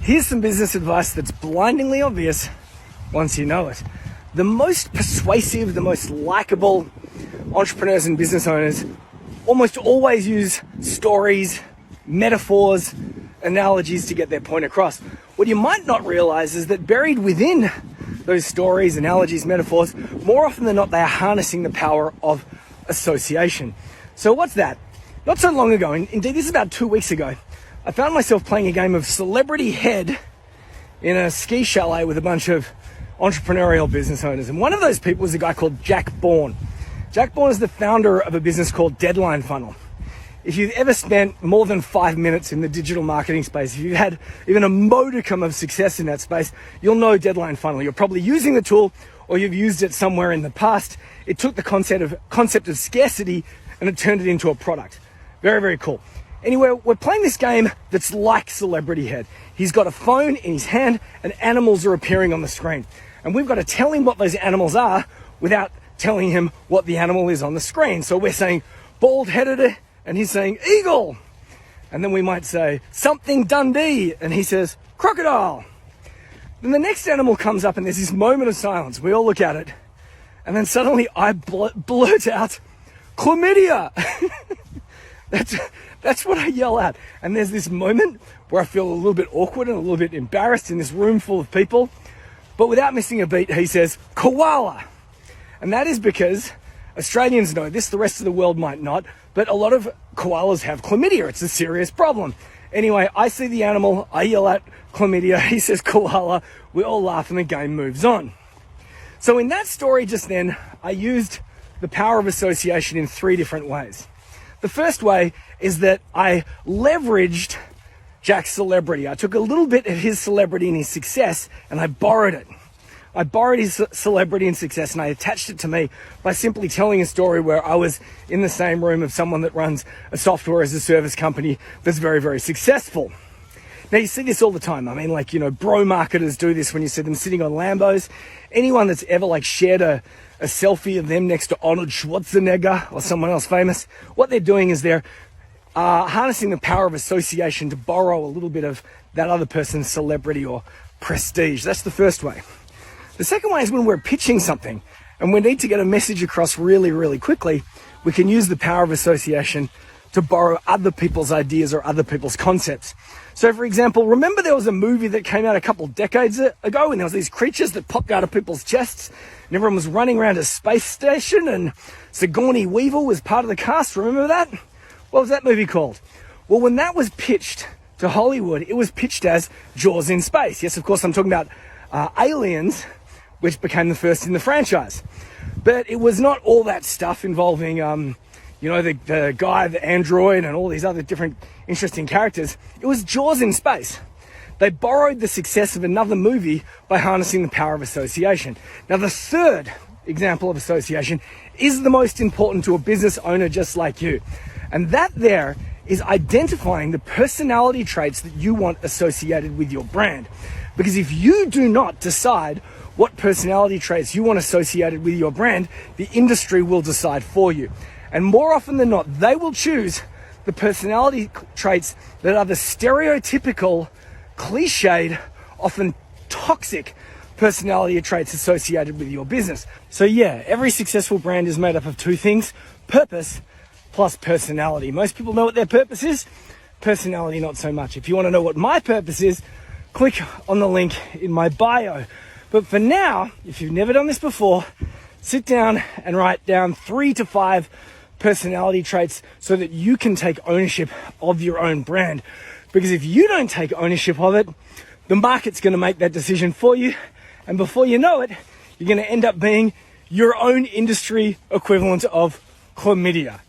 Here's some business advice that's blindingly obvious once you know it. The most persuasive, the most likable entrepreneurs and business owners almost always use stories, metaphors, analogies to get their point across. What you might not realize is that buried within those stories, analogies, metaphors, more often than not, they are harnessing the power of association. So what's that? Not so long ago, indeed this is about 2 weeks ago, I found myself playing a game of celebrity head in a ski chalet with a bunch of entrepreneurial business owners. And one of those people was a guy called Jack Bourne. Jack Bourne is the founder of a business called Deadline Funnel. If you've ever spent more than 5 minutes in the digital marketing space, if you've had even a modicum of success in that space, you'll know Deadline Funnel. You're probably using the tool or you've used it somewhere in the past. It took the concept of scarcity and it turned it into a product. Very, very cool. Anyway, we're playing this game that's like Celebrity Head. He's got a phone in his hand and animals are appearing on the screen. And we've got to tell him what those animals are without telling him what the animal is on the screen. So we're saying bald-headed and he's saying eagle. And then we might say something Dundee and he says crocodile. Then the next animal comes up and there's this moment of silence. We all look at it. And then suddenly I blurt out chlamydia. That's what I yell at. And there's this moment where I feel a little bit awkward and a little bit embarrassed in this room full of people. But without missing a beat, he says koala. And that is because Australians know this, the rest of the world might not, but a lot of koalas have chlamydia. It's a serious problem. Anyway, I see the animal, I yell at chlamydia, he says koala, we all laugh and the game moves on. So in that story just then, I used the power of association in 3 different ways. The first way is that I leveraged Jack's celebrity. I took a little bit of his celebrity and his success and I borrowed it. I borrowed his celebrity and success and I attached it to me by simply telling a story where I was in the same room of someone that runs a software as a service company that's very, very successful. Now you see this all the time. I mean, bro marketers do this when you see them sitting on Lambos. Anyone that's ever shared a selfie of them next to Arnold Schwarzenegger or someone else famous, what they're doing is they're harnessing the power of association to borrow a little bit of that other person's celebrity or prestige. That's the first way. The second way is when we're pitching something and we need to get a message across really, really quickly, we can use the power of association to borrow other people's ideas or other people's concepts. So for example, remember there was a movie that came out a couple of decades ago and there was these creatures that popped out of people's chests and everyone was running around a space station and Sigourney Weaver was part of the cast. Remember that? What was that movie called? Well, when that was pitched to Hollywood, it was pitched as Jaws in space. Yes, of course, I'm talking about Aliens, which became the first in the franchise. But it was not all that stuff involving, the guy, the android, and all these other different interesting characters. It was Jaws in space. They borrowed the success of another movie by harnessing the power of association. Now, the third example of association is the most important to a business owner just like you. And that there is identifying the personality traits that you want associated with your brand. Because if you do not decide what personality traits you want associated with your brand, the industry will decide for you. And more often than not, they will choose the personality traits that are the stereotypical, cliched, often toxic personality traits associated with your business. So yeah, every successful brand is made up of 2 things, purpose plus personality. Most people know what their purpose is, personality not so much. If you want to know what my purpose is, click on the link in my bio. But for now, if you've never done this before, sit down and write down 3 to 5 personality traits so that you can take ownership of your own brand. Because if you don't take ownership of it, the market's going to make that decision for you. And before you know it, you're going to end up being your own industry equivalent of chlamydia.